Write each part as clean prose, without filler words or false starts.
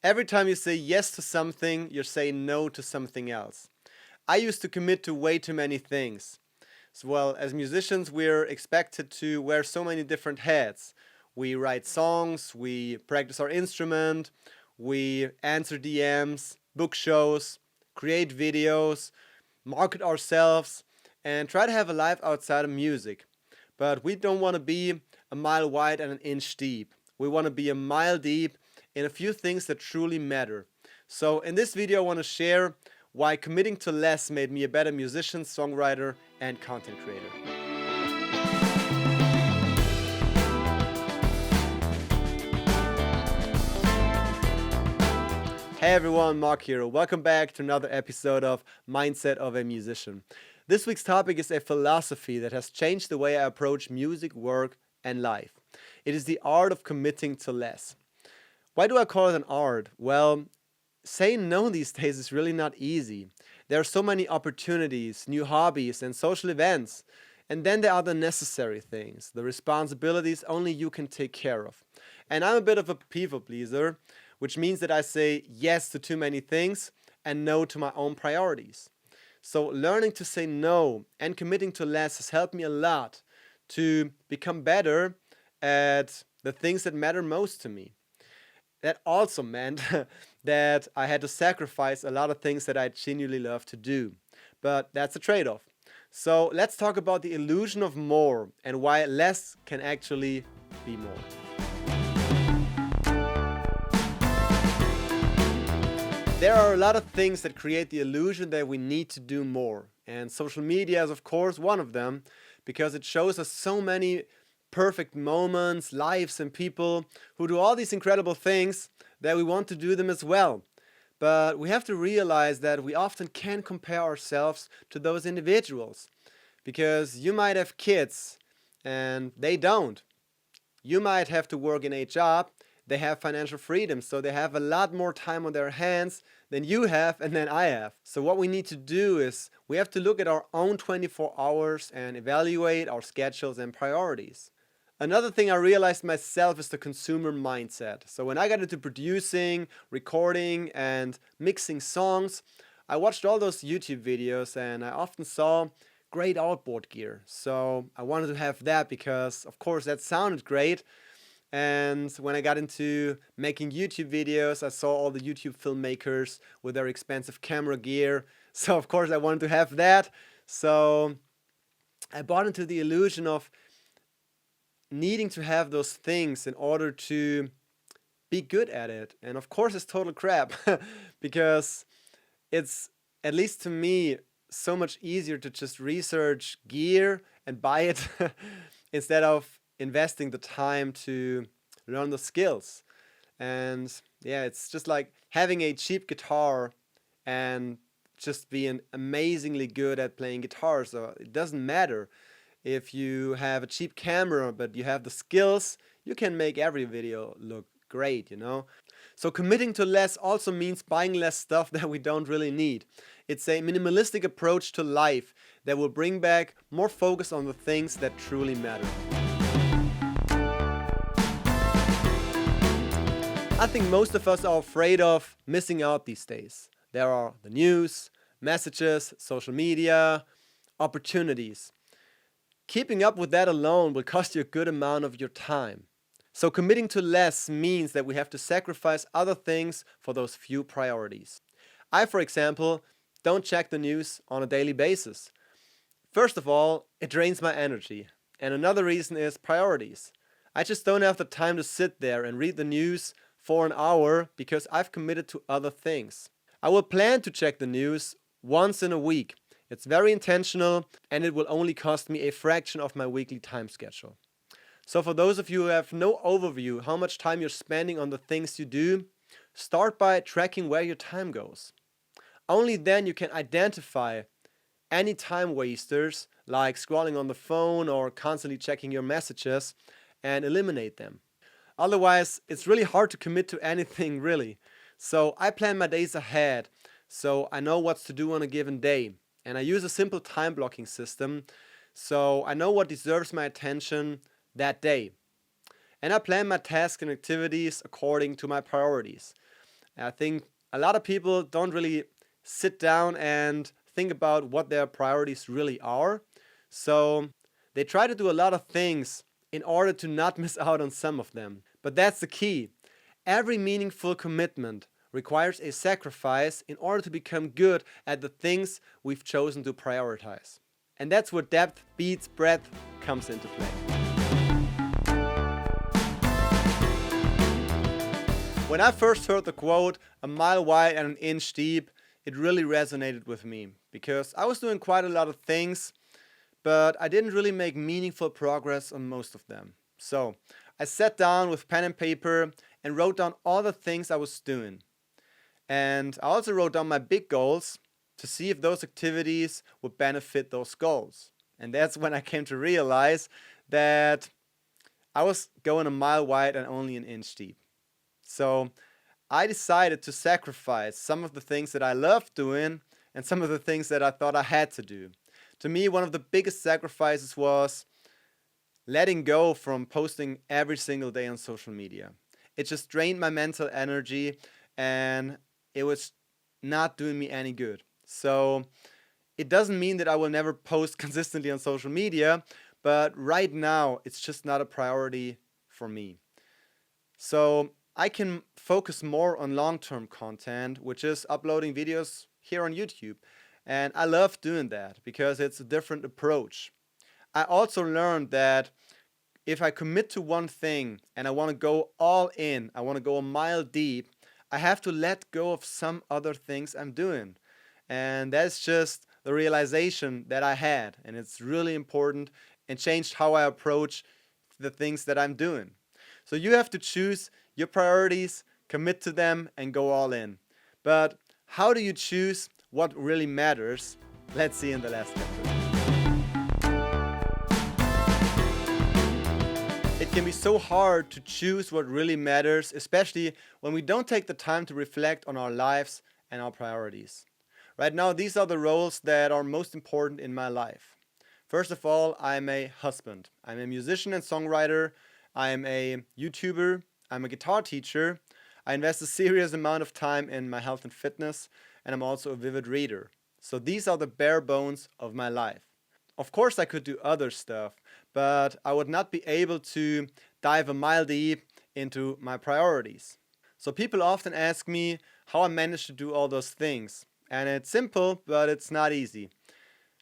Every time you say yes to something, you're saying no to something else. I used to commit to way too many things. So, well, as musicians, we're expected to wear so many different hats. We write songs, we practice our instrument, we answer DMs, book shows, create videos, market ourselves, and try to have a life outside of music. But we don't want to be a mile wide and an inch deep. We want to be a mile deep in a few things that truly matter. So, in this video, I want to share why committing to less made me a better musician, songwriter, and content creator. Hey everyone, Mark here. Welcome back to another episode of Mindset of a Musician. This week's topic is a philosophy that has changed the way I approach music, work, and life. It is the art of committing to less. Why do I call it an art? Well, saying no these days is really not easy. There are so many opportunities, new hobbies, and social events. And then there are the necessary things, the responsibilities only you can take care of. And I'm a bit of a people pleaser, which means that I say yes to too many things and no to my own priorities. So learning to say no and committing to less has helped me a lot to become better at the things that matter most to me. That also meant that I had to sacrifice a lot of things that I genuinely love to do. But that's a trade-off. So let's talk about the illusion of more and why less can actually be more. There are a lot of things that create the illusion that we need to do more. And social media is, of course, one of them because it shows us so many perfect moments, lives, and people who do all these incredible things that we want to do them as well. But we have to realize that we often can't compare ourselves to those individuals because you might have kids and they don't. You might have to work in a job, they have financial freedom, so they have a lot more time on their hands than you have and than I have. So what we need to do is we have to look at our own 24 hours and evaluate our schedules and priorities. Another thing I realized myself is the consumer mindset. So when I got into producing, recording, and mixing songs, I watched all those YouTube videos and I often saw great outboard gear. So I wanted to have that because, of course, that sounded great. And when I got into making YouTube videos, I saw all the YouTube filmmakers with their expensive camera gear. So, of course, I wanted to have that. So I bought into the illusion of needing to have those things in order to be good at it. And of course, it's total crap because it's, at least to me, so much easier to just research gear and buy it instead of investing the time to learn the skills. And yeah, it's just like having a cheap guitar and just being amazingly good at playing guitar. So it doesn't matter if you have a cheap camera, but you have the skills, you can make every video look great, you know? So committing to less also means buying less stuff that we don't really need. It's a minimalistic approach to life that will bring back more focus on the things that truly matter. I think most of us are afraid of missing out these days. There are the news, messages, social media, opportunities. Keeping up with that alone will cost you a good amount of your time. So committing to less means that we have to sacrifice other things for those few priorities. I, for example, don't check the news on a daily basis. First of all, it drains my energy. And another reason is priorities. I just don't have the time to sit there and read the news for an hour because I've committed to other things. I will plan to check the news once in a week. It's very intentional and it will only cost me a fraction of my weekly time schedule. So for those of you who have no overview how much time you're spending on the things you do, start by tracking where your time goes. Only then you can identify any time wasters like scrolling on the phone or constantly checking your messages and eliminate them. Otherwise, it's really hard to commit to anything really. So I plan my days ahead so I know what's to do on a given day. And I use a simple time blocking system so I know what deserves my attention that day. And I plan my tasks and activities according to my priorities. I think a lot of people don't really sit down and think about what their priorities really are. So they try to do a lot of things in order to not miss out on some of them. But that's the key. Every meaningful commitment requires a sacrifice in order to become good at the things we've chosen to prioritize. And that's where depth beats breadth comes into play. When I first heard the quote, "a mile wide and an inch deep," it really resonated with me because I was doing quite a lot of things, but I didn't really make meaningful progress on most of them. So I sat down with pen and paper and wrote down all the things I was doing. And I also wrote down my big goals to see if those activities would benefit those goals. And that's when I came to realize that I was going a mile wide and only an inch deep. So I decided to sacrifice some of the things that I loved doing and some of the things that I thought I had to do. To me, one of the biggest sacrifices was letting go from posting every single day on social media. It just drained my mental energy and it was not doing me any good. So it doesn't mean that I will never post consistently on social media, but right now it's just not a priority for me. So I can focus more on long-term content, which is uploading videos here on YouTube. And I love doing that because it's a different approach. I also learned that if I commit to one thing and I want to go all in, I want to go a mile deep, I have to let go of some other things I'm doing. And that's just the realization that I had. And it's really important and changed how I approach the things that I'm doing. So you have to choose your priorities, commit to them, and go all in. But how do you choose what really matters? Let's see in the last chapter. It can be so hard to choose what really matters, especially when we don't take the time to reflect on our lives and our priorities. Right now, these are the roles that are most important in my life. First of all, I'm a husband. I'm a musician and songwriter. I'm a YouTuber. I'm a guitar teacher. I invest a serious amount of time in my health and fitness, and I'm also a vivid reader. So these are the bare bones of my life. Of course, I could do other stuff, but I would not be able to dive a mile deep into my priorities. So people often ask me how I manage to do all those things. And it's simple, but it's not easy.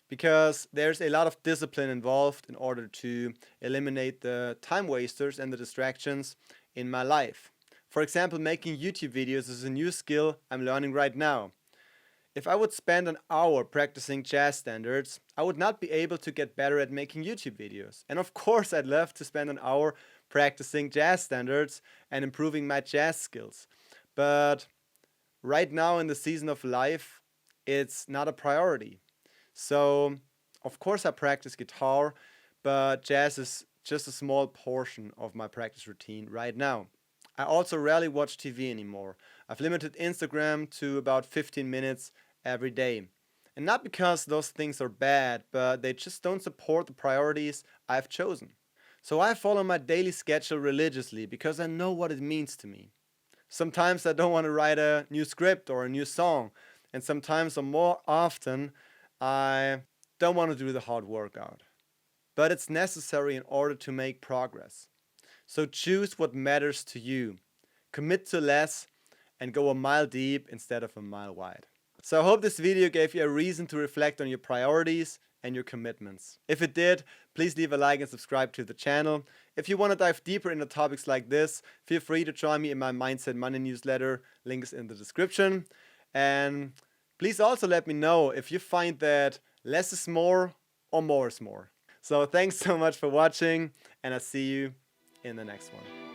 Because there's a lot of discipline involved in order to eliminate the time wasters and the distractions in my life. For example, making YouTube videos is a new skill I'm learning right now. If I would spend an hour practicing jazz standards, I would not be able to get better at making YouTube videos. And of course, I'd love to spend an hour practicing jazz standards and improving my jazz skills. But right now in the season of life, it's not a priority. So, of course, I practice guitar, but jazz is just a small portion of my practice routine right now. I also rarely watch TV anymore. I've limited Instagram to about 15 minutes every day. And not because those things are bad, but they just don't support the priorities I've chosen. So I follow my daily schedule religiously because I know what it means to me. Sometimes I don't want to write a new script or a new song, and sometimes or more often I don't want to do the hard workout. But it's necessary in order to make progress. So choose what matters to you. Commit to less and go a mile deep instead of a mile wide. So I hope this video gave you a reason to reflect on your priorities and your commitments. If it did, please leave a like and subscribe to the channel. If you want to dive deeper into topics like this, feel free to join me in my Mindset Money newsletter. Link is in the description. And please also let me know if you find that less is more or more is more. So thanks so much for watching, and I'll see you in the next one.